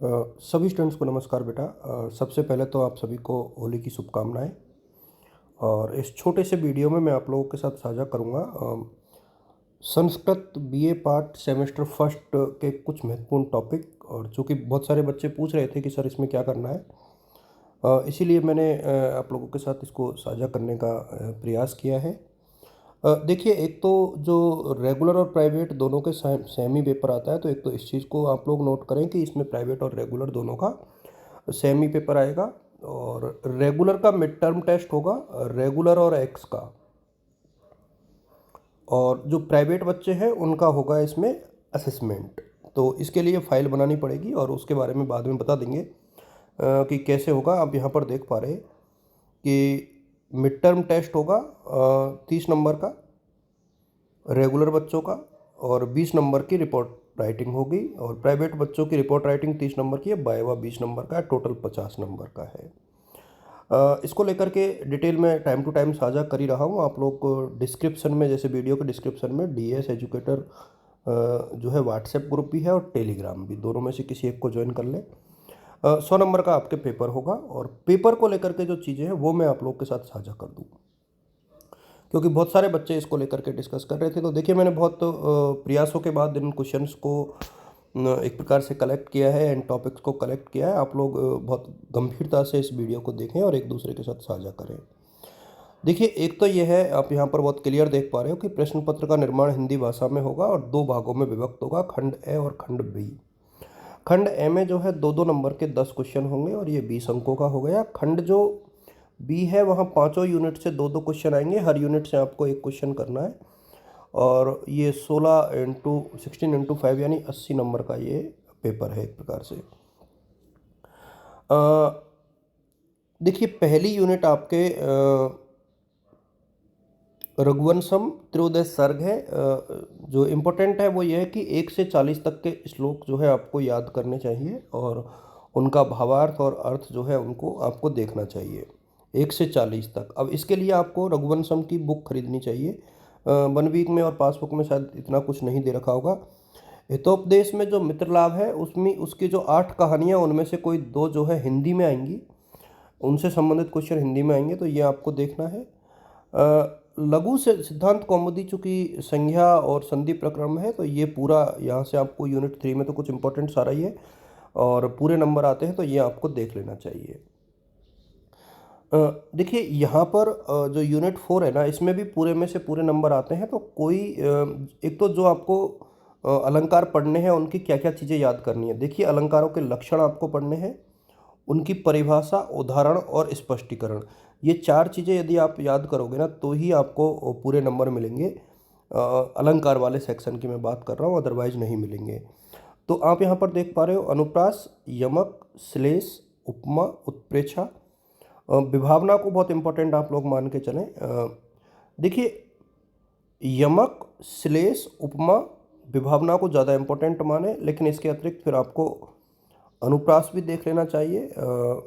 सभी स्टूडेंट्स को नमस्कार बेटा। सबसे पहले तो आप सभी को होली की शुभकामनाएं। और इस छोटे से वीडियो में मैं आप लोगों के साथ साझा करूंगा Sanskrit BA part semester first के कुछ महत्वपूर्ण टॉपिक। और चूँकि बहुत सारे बच्चे पूछ रहे थे कि सर इसमें क्या करना है, इसीलिए मैंने आप लोगों के साथ इसको साझा करने का प्रयास किया है। देखिए, एक तो जो रेगुलर और प्राइवेट दोनों के सेम ही पेपर आता है, तो एक तो इस चीज़ को आप लोग नोट करें कि इसमें प्राइवेट और रेगुलर दोनों का सेम ही पेपर आएगा। और रेगुलर का मिड टर्म टेस्ट होगा, रेगुलर और एक्स का। और जो प्राइवेट बच्चे हैं उनका होगा इसमें असेसमेंट। तो इसके लिए फ़ाइल बनानी पड़ेगी और उसके बारे में बाद में बता देंगे कि कैसे होगा। आप यहाँ पर देख पा रहे हैं कि मिड टर्म टेस्ट होगा 30 नंबर का रेगुलर बच्चों का, और 20 नंबर की रिपोर्ट राइटिंग होगी। और प्राइवेट बच्चों की रिपोर्ट राइटिंग 30 नंबर की है, वाइवा 20 नंबर का है, टोटल 50 नंबर का है। इसको लेकर के डिटेल में टाइम टू टाइम साझा कर ही रहा हूँ। आप लोग को डिस्क्रिप्शन में, जैसे वीडियो के डिस्क्रिप्शन में डीएस एजुकेटर जो है व्हाट्सएप ग्रुप भी है और टेलीग्राम भी, दोनों में से किसी एक को ज्वाइन कर लें। 100 नंबर का आपके पेपर होगा और पेपर को लेकर के जो चीज़ें हैं वो मैं आप लोग के साथ साझा कर दूँ, क्योंकि बहुत सारे बच्चे इसको लेकर के डिस्कस कर रहे थे। तो देखिए, मैंने बहुत प्रयासों के बाद इन क्वेश्चंस को एक प्रकार से कलेक्ट किया है एंड टॉपिक्स को कलेक्ट किया है। आप लोग बहुत गंभीरता से इस वीडियो को देखें और एक दूसरे के साथ साझा करें। देखिए, एक तो ये है, आप यहाँ पर बहुत क्लियर देख पा रहे हो कि प्रश्न पत्र का निर्माण हिंदी भाषा में होगा और 2 भागों में विभक्त होगा, खंड ए और खंड बी। खंड ए में जो है 2-2 नंबर के 10 क्वेश्चन होंगे और ये 20 अंकों का हो गया। खंड जो बी है वहाँ पाँचों यूनिट से 2-2 क्वेश्चन आएंगे, हर यूनिट से आपको एक क्वेश्चन करना है। और ये 16 × 16 × 5 यानी 80 नंबर का ये पेपर है एक प्रकार से। देखिए, पहली यूनिट आपके रघुवंशम त्रियोदय सर्ग है। जो इम्पोर्टेंट है वो ये है कि 1 से 40 तक के श्लोक जो है आपको याद करने चाहिए और उनका भावार्थ और अर्थ जो है उनको आपको देखना चाहिए 1 से 40 तक। अब इसके लिए आपको रघुवंशम की बुक खरीदनी चाहिए। 1 वीक में और पासबुक में शायद इतना कुछ नहीं दे रखा होगा। हितोपदेश में जो मित्र लाभ है उसमें उसकी जो 8 कहानियाँ, उनमें से कोई 2 जो है हिंदी में आएंगी, उनसे संबंधित क्वेश्चन हिंदी में आएंगे, तो ये आपको देखना है। लघु से सिद्धांत कौमुदी चूँकि संज्ञा और संधि प्रक्रम है, तो ये पूरा यहाँ से आपको यूनिट 3 में तो कुछ इंपॉर्टेंट सारा ही है और पूरे नंबर आते हैं, तो ये आपको देख लेना चाहिए। देखिए, यहाँ पर जो यूनिट 4 है ना, इसमें भी पूरे में से पूरे नंबर आते हैं। तो कोई एक तो जो आपको अलंकार पढ़ने हैं उनकी क्या क्या चीज़ें याद करनी है। देखिए, अलंकारों के लक्षण आपको पढ़ने हैं, उनकी परिभाषा, उदाहरण और स्पष्टीकरण। ये 4 चीज़ें यदि आप याद करोगे ना, तो ही आपको पूरे नंबर मिलेंगे। अलंकार वाले सेक्शन की मैं बात कर रहा हूँ, अदरवाइज नहीं मिलेंगे। तो आप यहाँ पर देख पा रहे हो अनुप्रास, यमक, श्लेष, उपमा, उत्प्रेक्षा। विभावना को बहुत इंपॉर्टेंट आप लोग मान के चलें। देखिए, यमक, श्लेष, उपमा, विभावना को ज़्यादा इंपॉर्टेंट माने, लेकिन इसके अतिरिक्त फिर आपको अनुप्रास भी देख लेना चाहिए,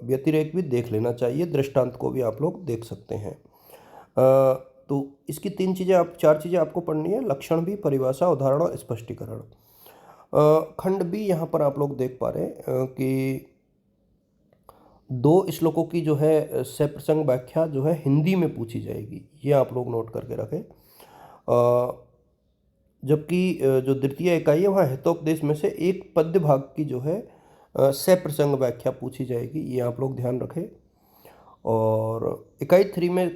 व्यतिरेक भी देख लेना चाहिए, दृष्टांत को भी आप लोग देख सकते हैं। तो इसकी 3 चीज़ें, आप 4 चीज़ें आपको पढ़नी है, लक्षण भी, परिभाषा, उदाहरण और स्पष्टीकरण। खंड बी यहाँ पर आप लोग देख पा रहे हैं कि 2 श्लोकों की जो है सप्रसंग व्याख्या जो है हिंदी में पूछी जाएगी, ये आप लोग नोट करके रखें। जबकि जो द्वितीय इकाई है वहाँ हितोपदेश में से एक पद्य भाग की जो है सप्रसंग व्याख्या पूछी जाएगी, ये आप लोग ध्यान रखें। और इकाई 3 में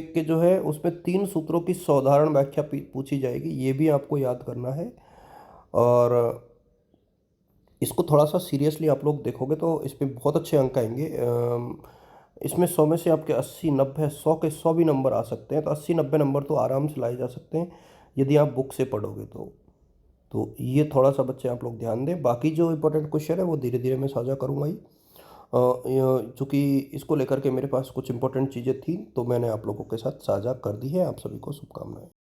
के जो है उसमें 3 सूत्रों की साधारण व्याख्या पूछी जाएगी, ये भी आपको याद करना है। और इसको थोड़ा सा सीरियसली आप लोग देखोगे तो इसमें बहुत अच्छे अंक आएंगे। इसमें 100 में से आपके 80, 90, 100 के 100 भी नंबर आ सकते हैं। तो 80, 90 नंबर तो आराम से लाए जा सकते हैं यदि आप बुक से पढ़ोगे तो ये थोड़ा सा बच्चे आप लोग ध्यान दें। बाकी जो इंपॉर्टेंट क्वेश्चन है वो धीरे धीरे मैं साझा करूँगा ही। चूँकि इसको लेकर के मेरे पास कुछ इंपॉर्टेंट चीज़ें थी, तो मैंने आप लोगों के साथ साझा कर दी है। आप सभी को शुभकामनाएं।